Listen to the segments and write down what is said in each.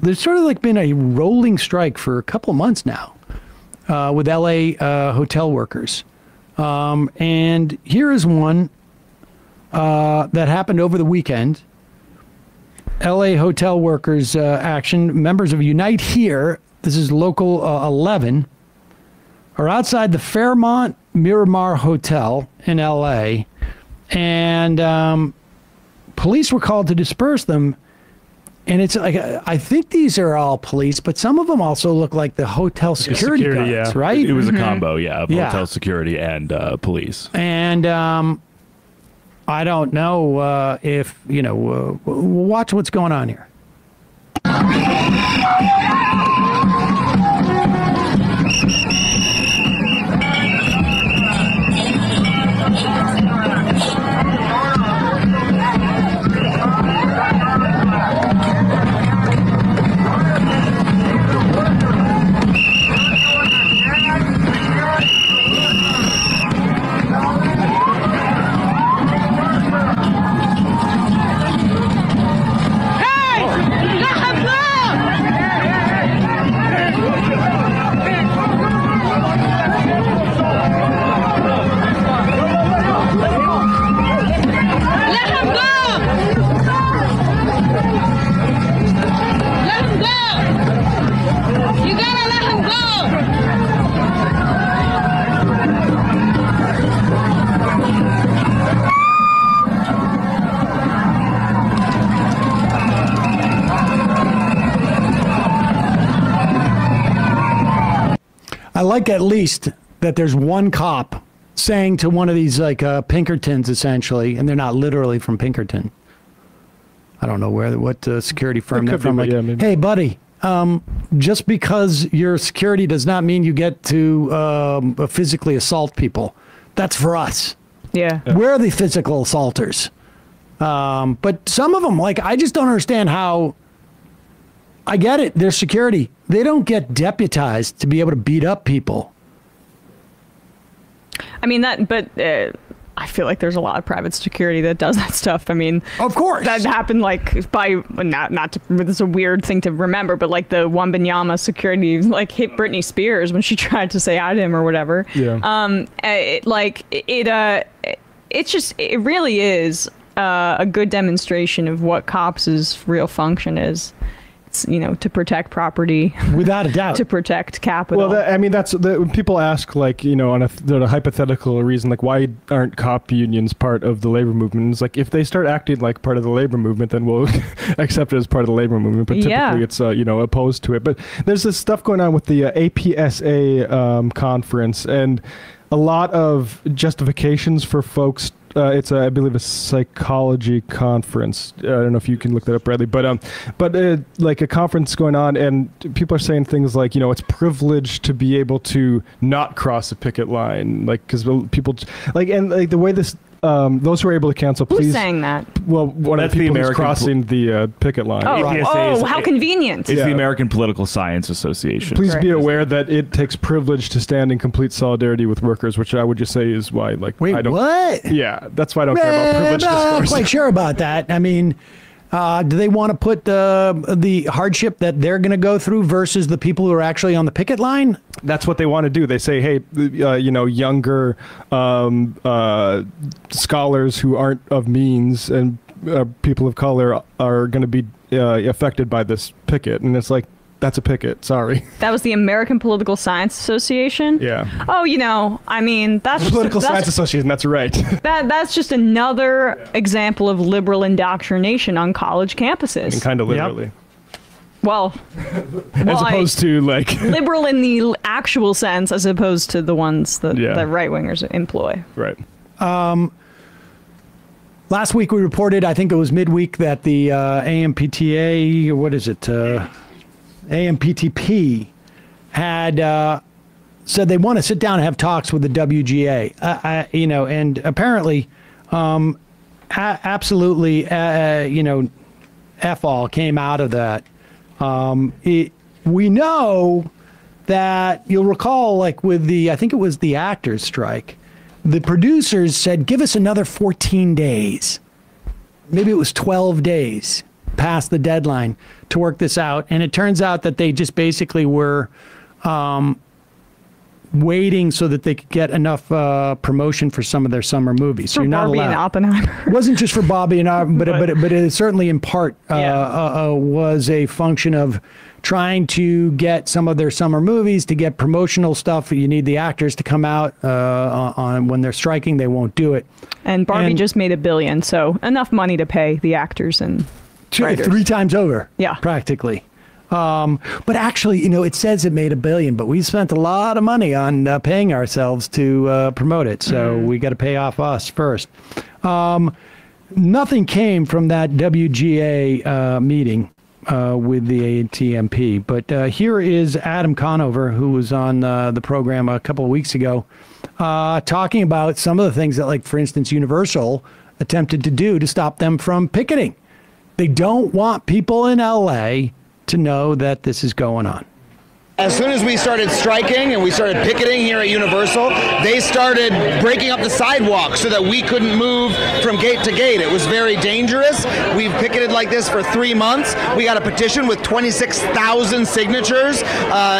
there's sort of like been a rolling strike for a couple of months now with LA hotel workers. And here is one that happened over the weekend. LA hotel workers action. Members of Unite Here, this is local 11, are outside the Fairmont Miramar Hotel in LA. And police were called to disperse them. And it's like, I think these are all police, but some of them also look like the hotel security guards, right? It was a combo, of hotel security and police. And I don't know if, watch what's going on here. I like at least that there's one cop saying to one of these like Pinkertons essentially, and they're not literally from Pinkerton. I don't know what security firm they're from. Like, hey, buddy, just because you're security does not mean you get to physically assault people. That's for us. Yeah. We're the physical assaulters. But some of them, like, I just don't understand how. I get it. They're security. They don't get deputized to be able to beat up people. I mean, but I feel like there's a lot of private security that does that stuff. I mean, of course, that happened like by it's a weird thing to remember, but like the Wembanyama security like hit Britney Spears when she tried to say hi to him or whatever. Yeah. It really is a good demonstration of what cops' real function is. To protect property, without a doubt, to protect capital. Well, that's when people ask, like, on a hypothetical reason, like, why aren't cop unions part of the labor movement? It's like, if they start acting like part of the labor movement, then we'll accept it as part of the labor movement. But typically, it's opposed to it. But there's this stuff going on with the APSA conference, and a lot of justifications for folks. It's I believe a psychology conference. I don't know if you can look that up, Bradley, but like a conference going on, and people are saying things like, it's privileged to be able to not cross a picket line, like, because people like, and like the way this. Those who are able to cancel, please. Who's saying that? Well, one of the people who's crossing the picket line. Oh, how convenient. It's the American Political Science Association. Please be aware that it takes privilege to stand in complete solidarity with workers, which I would just say is why, like, wait, I don't. What? Yeah, that's why I don't care about privilege discourse. I'm not quite sure about that. I mean, do they want to put the hardship that they're going to go through versus the people who are actually on the picket line? That's what they want to do. They say, hey, younger scholars who aren't of means and people of color are going to be affected by this picket. And it's like, that's a picket. Sorry. That was the American Political Science Association? Yeah. Oh, I mean, that's Political Science Association. That's right. That's just another example of liberal indoctrination on college campuses. And kind of literally. Yep. Well, as opposed to like liberal in the actual sense, as opposed to the ones that right wingers employ. Right. Last week we reported, I think it was midweek, that the AMPTA, what is it? AMPTP had said they want to sit down and have talks with the WGA, and apparently, absolutely, F all came out of that. We know that you'll recall, like with I think it was the actors' strike, the producers said, give us another 14 days. Maybe it was 12 days. past the deadline to work this out. And it turns out that they just basically were waiting so that they could get enough promotion for some of their summer movies. So For you're not Barbie allowed. and Oppenheimer. It wasn't just for Bobby and Oppenheimer, but it certainly in part was a function of trying to get some of their summer movies to get promotional stuff. You need the actors to come out on when they're striking. They won't do it. And Barbie just made $1 billion, so enough money to pay the actors and writers. 3 times over. Yeah. Practically. But actually, you know, it says it made $1 billion, but we spent a lot of money on paying ourselves to promote it. So we got to pay off us first. Nothing came from that WGA meeting with the ATMP. But here is Adam Conover, who was on the program a couple of weeks ago, talking about some of the things that, like, for instance, Universal attempted to do to stop them from picketing. They don't want people in LA to know that this is going on. As soon as we started striking and we started picketing here at Universal, they started breaking up the sidewalk so that we couldn't move from gate to gate. It was very dangerous. We've picketed like this for 3 months. We got a petition with 26,000 signatures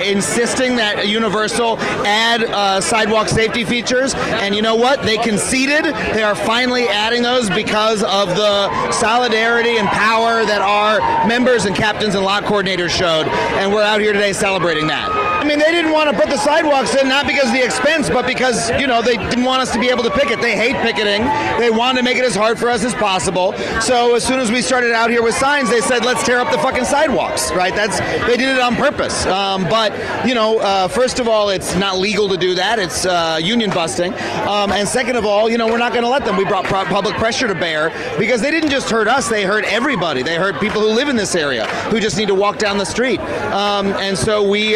insisting that Universal add sidewalk safety features. And you know what? They conceded. They are finally adding those because of the solidarity and power that our members and captains and lot coordinators showed. And we're out here today celebrating that. I mean, they didn't want to put the sidewalks in, not because of the expense, but because, you know, they didn't want us to be able to picket. They hate picketing. They wanted to make it as hard for us as possible. So as soon as we started out here with signs, they said, let's tear up the fucking sidewalks, right? They did it on purpose. But, you know, first of all, it's not legal to do that. It's union busting. And second of all, you know, we're not going to let them. We brought public pressure to bear because they didn't just hurt us. They hurt everybody. They hurt people who live in this area who just need to walk down the street. And so we, you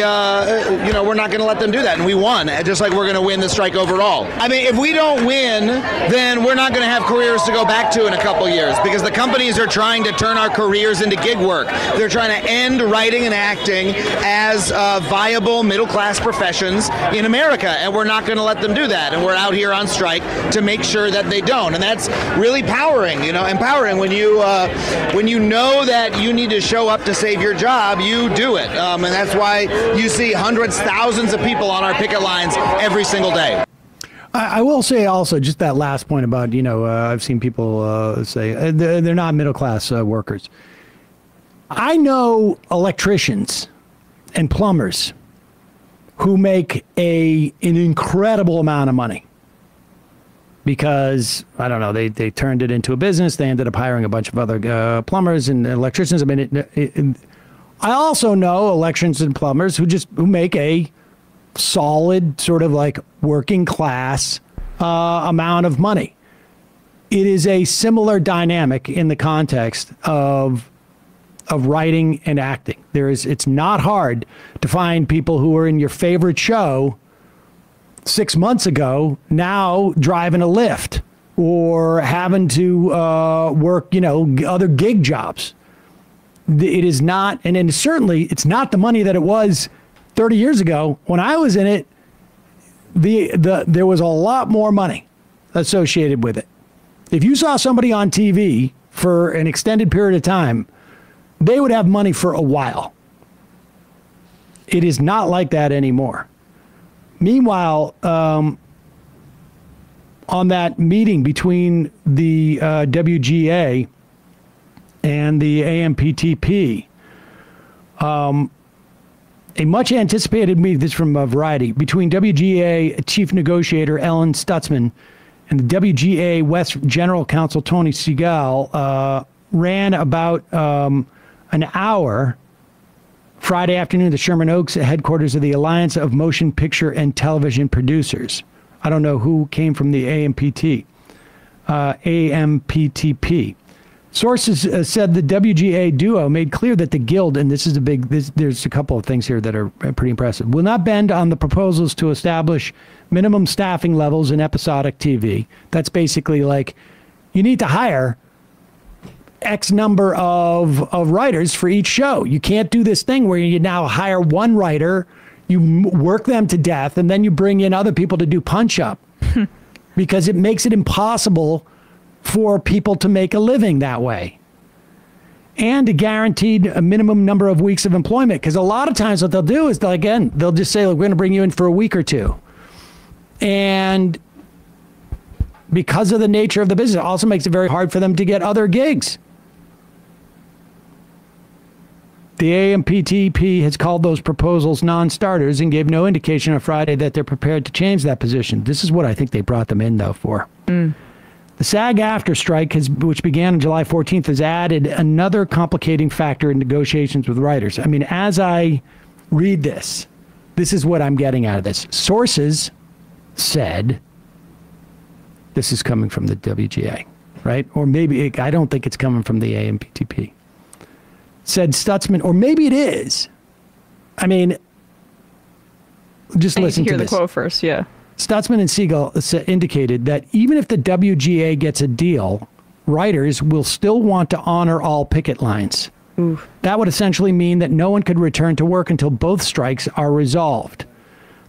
know, we're not going to let them do that. And we won, just like we're going to win the strike overall. I mean, if we don't win, then we're not going to have careers to go back to in a couple years because the companies are trying to turn our careers into gig work. They're trying to end writing and acting as viable middle-class professions in America. And we're not going to let them do that. And we're out here on strike to make sure that they don't. And that's really empowering when you know that you need to show up to save your job, you do it. And that's why you see hundreds, thousands of people on our picket lines every single day. I will say also just that last point about, you know, I've seen people say they're not middle-class workers. I know electricians and plumbers who make an incredible amount of money because, I don't know, they turned it into a business. They ended up hiring a bunch of other plumbers and electricians. I mean, I also know electricians and plumbers who make a solid sort of like working class amount of money. It is a similar dynamic in the context of writing and acting. It's not hard to find people who are in your favorite show 6 months ago now driving a Lyft or having to work, you know, other gig jobs. It is not, and certainly it's not the money that it was 30 years ago. When I was in it, there was a lot more money associated with it. If you saw somebody on TV for an extended period of time, they would have money for a while. It is not like that anymore. Meanwhile, on that meeting between the WGA and the AMPTP, a much anticipated meeting, this is from Variety, between WGA Chief Negotiator Ellen Stutzman and the WGA West General Counsel Tony Segal ran about an hour Friday afternoon at the Sherman Oaks headquarters of the Alliance of Motion Picture and Television Producers. I don't know who came from the AMPTP. Sources said the WGA duo made clear that the Guild, and this is there's a couple of things here that are pretty impressive, will not bend on the proposals to establish minimum staffing levels in episodic TV. That's basically like, you need to hire X number of writers for each show. You can't do this thing where you now hire one writer, you work them to death, and then you bring in other people to do punch-up. Because it makes it impossible for people to make a living that way. and a guaranteed a minimum number of weeks of employment. Because a lot of times what they'll do is they'll just say, look, we're going to bring you in for a week or two. And because of the nature of the business, it also makes it very hard for them to get other gigs. The AMPTP has called those proposals non-starters and gave no indication on Friday that they're prepared to change that position. This is what I think they brought them in, though, for. The SAG-AFTRA strike, which began on July 14th, has added another complicating factor in negotiations with writers. I mean, as I read this is what I'm getting out of this. Sources said, this is coming from the WGA, right? Or maybe, I don't think it's coming from the AMPTP. Said Stutzman, or maybe it is. I mean, just listen to this. Hear the quote first, yeah. Stutzman and Siegel indicated that even if the WGA gets a deal, writers will still want to honor all picket lines. Oof. That would essentially mean that no one could return to work until both strikes are resolved.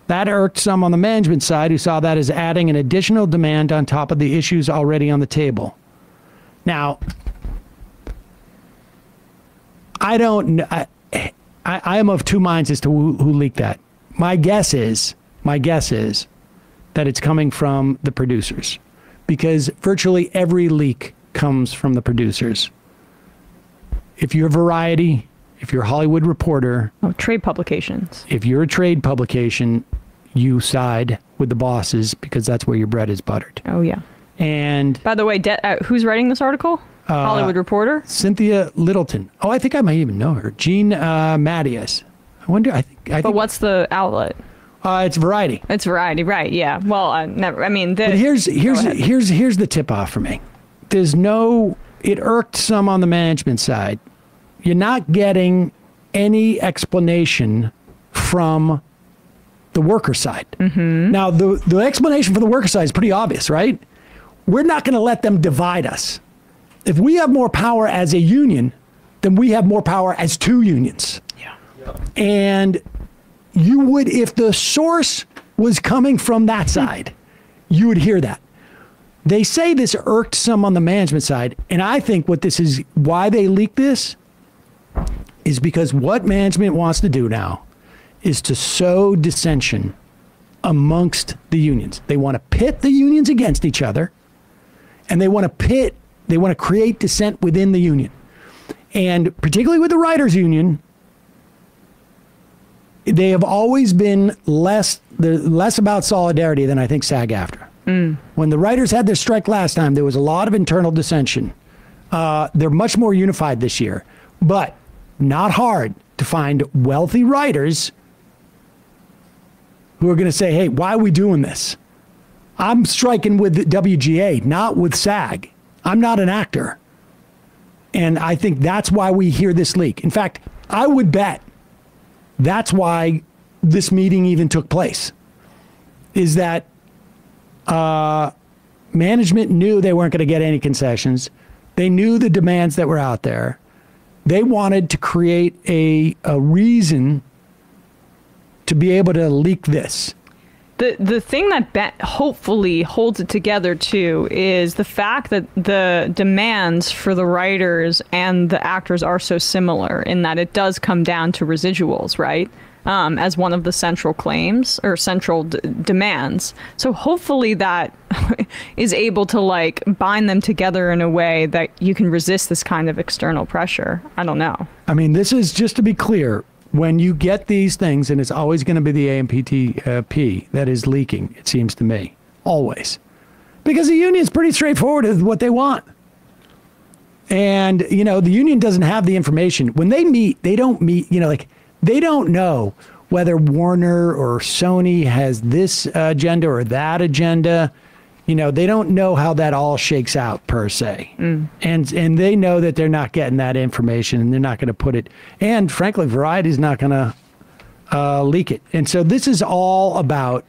That irked some on the management side who saw that as adding an additional demand on top of the issues already on the table. Now, I don't know. I am of two minds as to who leaked that. My guess is that it's coming from the producers, because virtually every leak comes from the producers. If you're Variety, if you're Hollywood Reporter, trade publications. If you're a trade publication, you side with the bosses because that's where your bread is buttered. Oh yeah. And by the way, who's writing this article? Hollywood Reporter? Cynthia Littleton. Oh, I think I might even know her. Jean Mattias. I wonder. I think. But what's the outlet? It's Variety. It's Variety, right? Yeah. Well, never. I mean, but here's the tip off for me. It irked some on the management side. You're not getting any explanation from the worker side. Mm-hmm. Now, the explanation for the worker side is pretty obvious, right? We're not going to let them divide us. If we have more power as a union, then we have more power as two unions. Yeah. And you would, if the source was coming from that side, you would hear that. They say this irked some on the management side, and I think why they leaked this is because what management wants to do now is to sow dissension amongst the unions. They want to pit the unions against each other, and they want to create dissent within the union. And particularly with the writers' union, they have always been less about solidarity than I think SAG-AFTRA. When the writers had their strike last time, there was a lot of internal dissension. They're much more unified this year, but not hard to find wealthy writers who are going to say, hey, why are we doing this? I'm striking with the WGA, not with SAG. I'm not an actor. And I think that's why we hear this leak. In fact, I would bet that's why this meeting even took place, is that management knew they weren't going to get any concessions. They knew the demands that were out there. They wanted to create a reason to be able to leak this. The thing that hopefully holds it together, too, is the fact that the demands for the writers and the actors are so similar in that it does come down to residuals, right? As one of the central claims or central demands. So hopefully that is able to bind them together in a way that you can resist this kind of external pressure. I don't know. I mean, this is, just to be clear, when you get these things, and it's always going to be the AMPTP that is leaking, it seems to me, always. Because the union is pretty straightforward with what they want. And, the union doesn't have the information. When they meet, they don't meet, they don't know whether Warner or Sony has this agenda or that agenda. They don't know how that all shakes out per se. And they know that they're not getting that information, and they're not going to put it. And frankly, Variety's not going to leak it. And so this is all about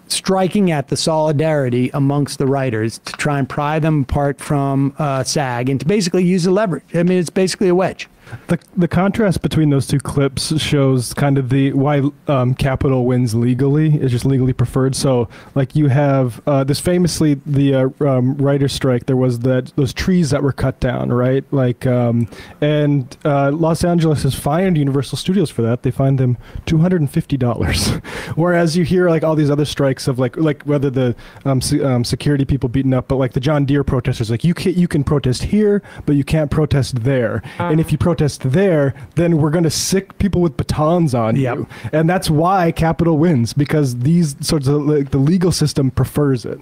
striking at the solidarity amongst the writers to try and pry them apart from SAG and to basically use the leverage. I mean, it's basically a wedge. The contrast between those two clips shows kind of why Capitol wins legally, is just legally preferred. So like you have this famously, the writer's strike, there was those trees that were cut down, right? Like and Los Angeles has fined Universal Studios for that. They fined them $250. Whereas you hear like all these other strikes of like whether the security people beaten up, but like the John Deere protesters, like you can protest here, but you can't protest there. And if you protest there, then we're going to sick people with batons on you. And that's why Capitol wins, because these sorts of, like, the legal system prefers it.